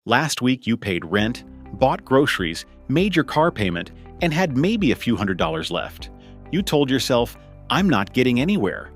Last week you paid rent, bought groceries, made your car payment, and had maybe a few $100s left. You told yourself, "I'm not getting anywhere."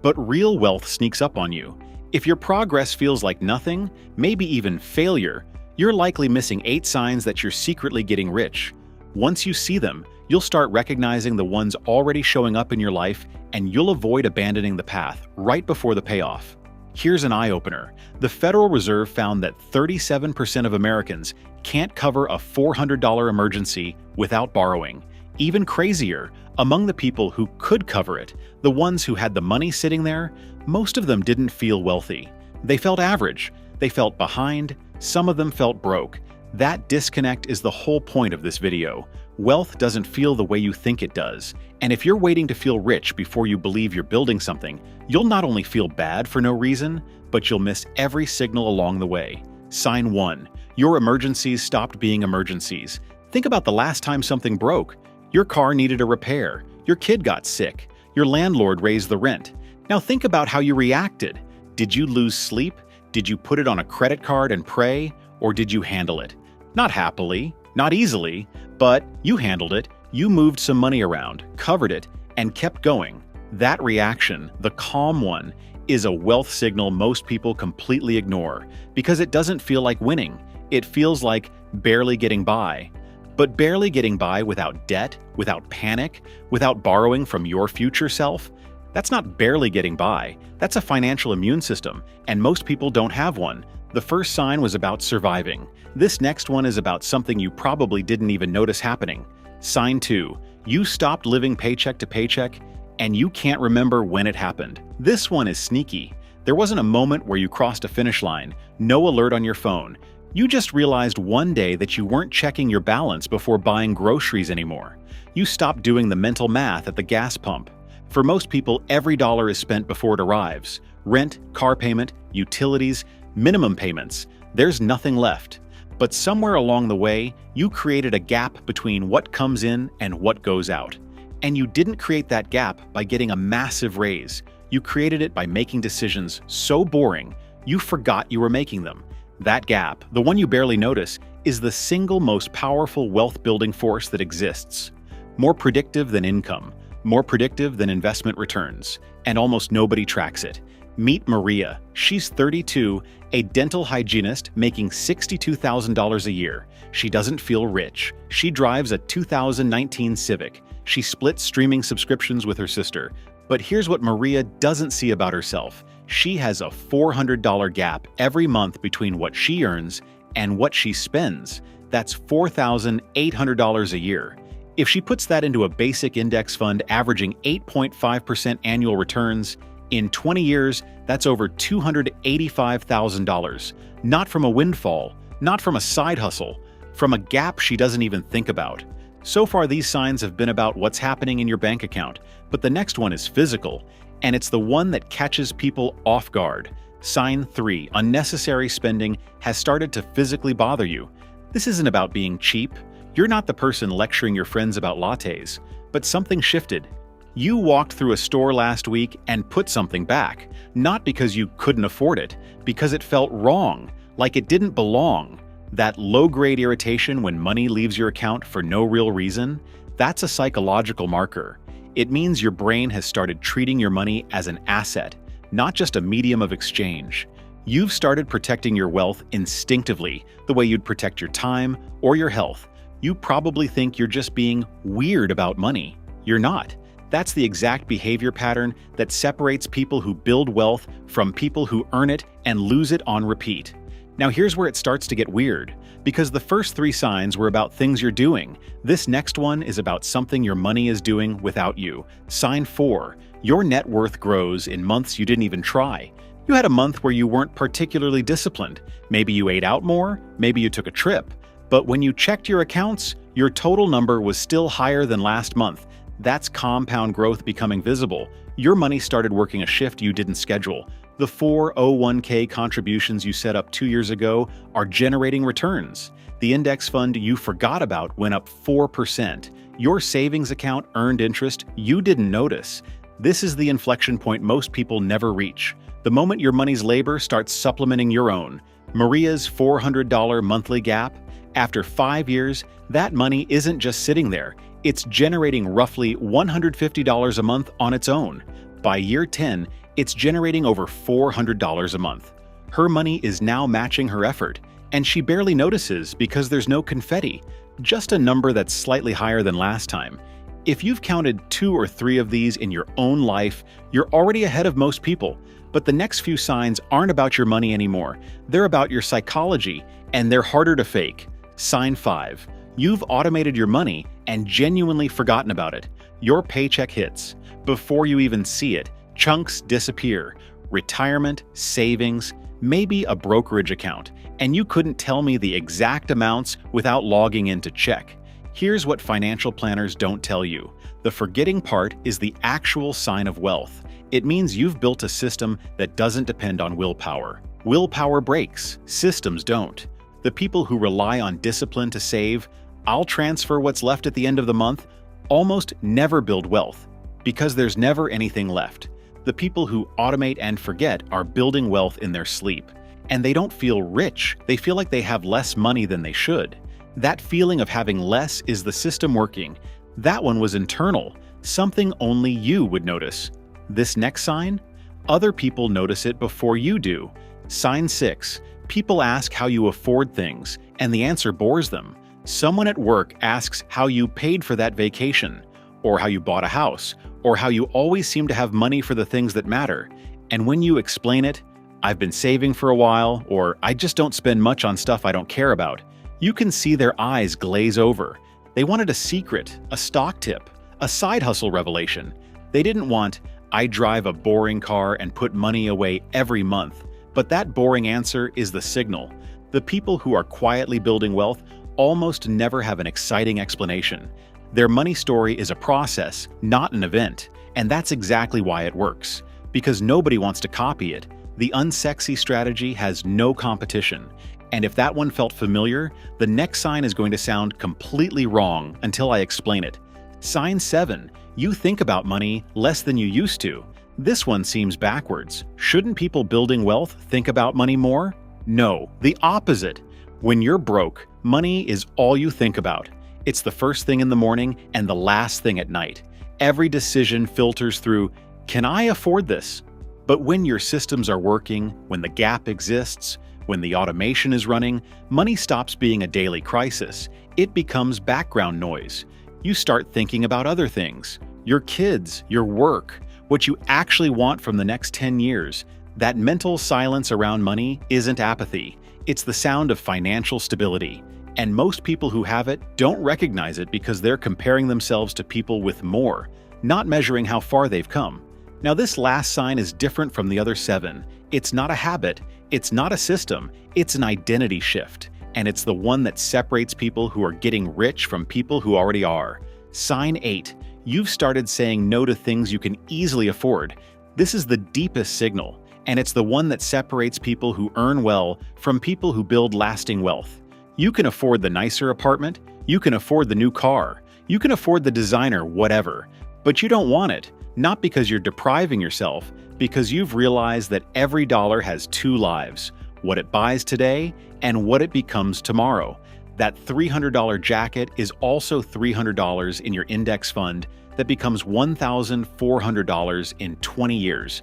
But real wealth sneaks up on you. If your progress feels like nothing, maybe even failure, you're likely missing 8 signs that you're secretly getting rich. Once you see them, you'll start recognizing the ones already showing up in your life, and you'll avoid abandoning the path right before the payoff. Here's an eye-opener. The Federal Reserve found that 37% of Americans can't cover a $400 emergency without borrowing. Even crazier, among the people who could cover it, the ones who had the money sitting there, most of them didn't feel wealthy. They felt average. They felt behind. Some of them felt broke. That disconnect is the whole point of this video. Wealth doesn't feel the way you think it does. And if you're waiting to feel rich before you believe you're building something, you'll not only feel bad for no reason, but you'll miss every signal along the way. Sign 1. Your emergencies stopped being emergencies. Think about the last time something broke. Your car needed a repair. Your kid got sick. Your landlord raised the rent. Now think about how you reacted. Did you lose sleep? Did you put it on a credit card and pray? Or did you handle it? Not happily, not easily, but you handled it. You moved some money around, covered it, and kept going. That reaction, the calm one, is a wealth signal most people completely ignore because it doesn't feel like winning. It feels like barely getting by. But barely getting by without debt, without panic, without borrowing from your future self, that's not barely getting by. That's a financial immune system, and most people don't have one. The first sign was about surviving. This next one is about something you probably didn't even notice happening. Sign 2. You stopped living paycheck to paycheck, and you can't remember when it happened. This one is sneaky. There wasn't a moment where you crossed a finish line, no alert on your phone. You just realized one day that you weren't checking your balance before buying groceries anymore. You stopped doing the mental math at the gas pump. For most people, every dollar is spent before it arrives. Rent, car payment, utilities, minimum payments. There's nothing left. But somewhere along the way, you created a gap between what comes in and what goes out. And you didn't create that gap by getting a massive raise. You created it by making decisions so boring, you forgot you were making them. That gap, the one you barely notice, is the single most powerful wealth-building force that exists. More predictive than income, more predictive than investment returns, and almost nobody tracks it. Meet Maria. She's 32, a dental hygienist making $62,000 a year. She doesn't feel rich. She drives a 2019 Civic. She splits streaming subscriptions with her sister. But here's what Maria doesn't see about herself. She has a $400 gap every month between what she earns and what she spends. That's $4,800 a year. If she puts that into a basic index fund averaging 8.5% annual returns, in 20 years, that's over $285,000. Not from a windfall, not from a side hustle, from a gap she doesn't even think about. So far, these signs have been about what's happening in your bank account, but the next one is physical, and it's the one that catches people off guard. Sign 3, unnecessary spending has started to physically bother you. This isn't about being cheap. You're not the person lecturing your friends about lattes, but something shifted. You walked through a store last week and put something back, not because you couldn't afford it, because it felt wrong, like it didn't belong. That low-grade irritation when money leaves your account for no real reason, that's a psychological marker. It means your brain has started treating your money as an asset, not just a medium of exchange. You've started protecting your wealth instinctively, the way you'd protect your time or your health. You probably think you're just being weird about money. You're not. That's the exact behavior pattern that separates people who build wealth from people who earn it and lose it on repeat. Now here's where it starts to get weird. Because the first 3 signs were about things you're doing, this next one is about something your money is doing without you. Sign 4. Your net worth grows in months you didn't even try. You had a month where you weren't particularly disciplined. Maybe you ate out more, maybe you took a trip. But when you checked your accounts, your total number was still higher than last month. That's compound growth becoming visible. Your money started working a shift you didn't schedule. The 401k contributions you set up 2 years ago are generating returns. The index fund you forgot about went up 4%. Your savings account earned interest you didn't notice. This is the inflection point most people never reach. The moment your money's labor starts supplementing your own. Maria's $400 monthly gap? After 5 years, that money isn't just sitting there, it's generating roughly $150 a month on its own. By year 10, it's generating over $400 a month. Her money is now matching her effort, and she barely notices because there's no confetti, just a number that's slightly higher than last time. If you've counted 2 or 3 of these in your own life, you're already ahead of most people. But the next few signs aren't about your money anymore. They're about your psychology, and they're harder to fake. Sign 5. You've automated your money and genuinely forgotten about it. Your paycheck hits. Before you even see it, chunks disappear. Retirement, savings, maybe a brokerage account, and you couldn't tell me the exact amounts without logging in to check. Here's what financial planners don't tell you. The forgetting part is the actual sign of wealth. It means you've built a system that doesn't depend on willpower. Willpower breaks, systems don't. The people who rely on discipline to save, "I'll transfer what's left at the end of the month," almost never build wealth, because there's never anything left. The people who automate and forget are building wealth in their sleep. And they don't feel rich, they feel like they have less money than they should. That feeling of having less is the system working. That one was internal, something only you would notice. This next sign? Other people notice it before you do. Sign 6. People ask how you afford things, and the answer bores them. Someone at work asks how you paid for that vacation, or how you bought a house, or how you always seem to have money for the things that matter. And when you explain it, "I've been saving for a while," or "I just don't spend much on stuff I don't care about," you can see their eyes glaze over. They wanted a secret, a stock tip, a side hustle revelation. They didn't want, "I drive a boring car and put money away every month." But that boring answer is the signal. The people who are quietly building wealth almost never have an exciting explanation. Their money story is a process, not an event. And that's exactly why it works. Because nobody wants to copy it. The unsexy strategy has no competition. And if that one felt familiar, the next sign is going to sound completely wrong until I explain it. Sign 7. You think about money less than you used to. This one seems backwards. Shouldn't people building wealth think about money more? No, the opposite. When you're broke, money is all you think about. It's the first thing in the morning and the last thing at night. Every decision filters through, "Can I afford this?" But when your systems are working, when the gap exists, when the automation is running, money stops being a daily crisis. It becomes background noise. You start thinking about other things. Your kids, your work, what you actually want from the next 10 years. That mental silence around money isn't apathy. It's the sound of financial stability. And most people who have it don't recognize it because they're comparing themselves to people with more, not measuring how far they've come. Now, this last sign is different from the other 7. It's not a habit, it's not a system, it's an identity shift. And it's the one that separates people who are getting rich from people who already are. Sign 8. You've started saying no to things you can easily afford. This is the deepest signal, and it's the one that separates people who earn well from people who build lasting wealth. You can afford the nicer apartment, you can afford the new car, you can afford the designer whatever, but you don't want it, not because you're depriving yourself, because you've realized that every dollar has 2 lives, what it buys today and what it becomes tomorrow. That $300 jacket is also $300 in your index fund that becomes $1,400 in 20 years.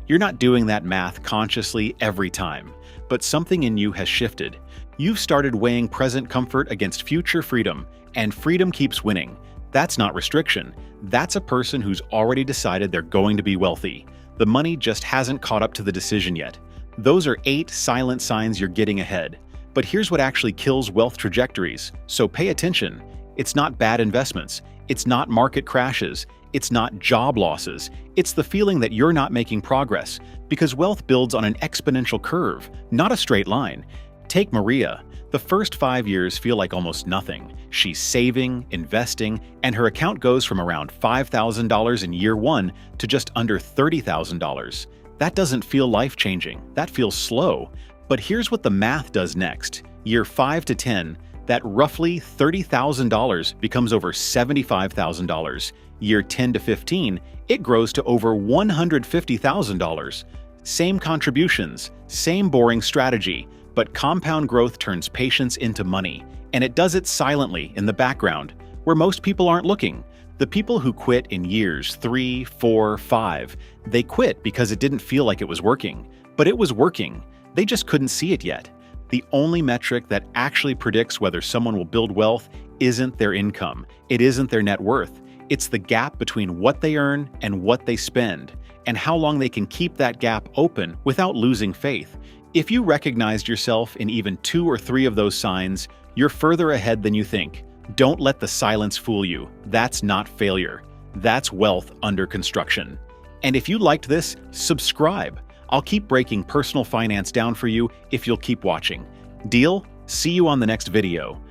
You're not doing that math consciously every time, but something in you has shifted. You've started weighing present comfort against future freedom, and freedom keeps winning. That's not restriction. That's a person who's already decided they're going to be wealthy. The money just hasn't caught up to the decision yet. Those are 8 silent signs you're getting ahead. But here's what actually kills wealth trajectories, so pay attention. It's not bad investments. It's not market crashes. It's not job losses. It's the feeling that you're not making progress, because wealth builds on an exponential curve, not a straight line. Take Maria. The first 5 years feel like almost nothing. She's saving, investing, and her account goes from around $5,000 in year 1 to just under $30,000. That doesn't feel life-changing. That feels slow. But here's what the math does next. Year 5 to 10, that roughly $30,000 becomes over $75,000. Year 10 to 15, it grows to over $150,000. Same contributions, same boring strategy, But compound growth turns patience into money, and it does it silently in the background, where most people aren't looking. The people who quit in years 3, 4, 5, they quit because it didn't feel like it was working. But it was working. They just couldn't see it yet. The only metric that actually predicts whether someone will build wealth isn't their income. It isn't their net worth. It's the gap between what they earn and what they spend, and how long they can keep that gap open without losing faith. If you recognized yourself in even 2 or 3 of those signs, you're further ahead than you think. Don't let the silence fool you. That's not failure. That's wealth under construction. And if you liked this, subscribe. I'll keep breaking personal finance down for you if you'll keep watching. Deal? See you on the next video.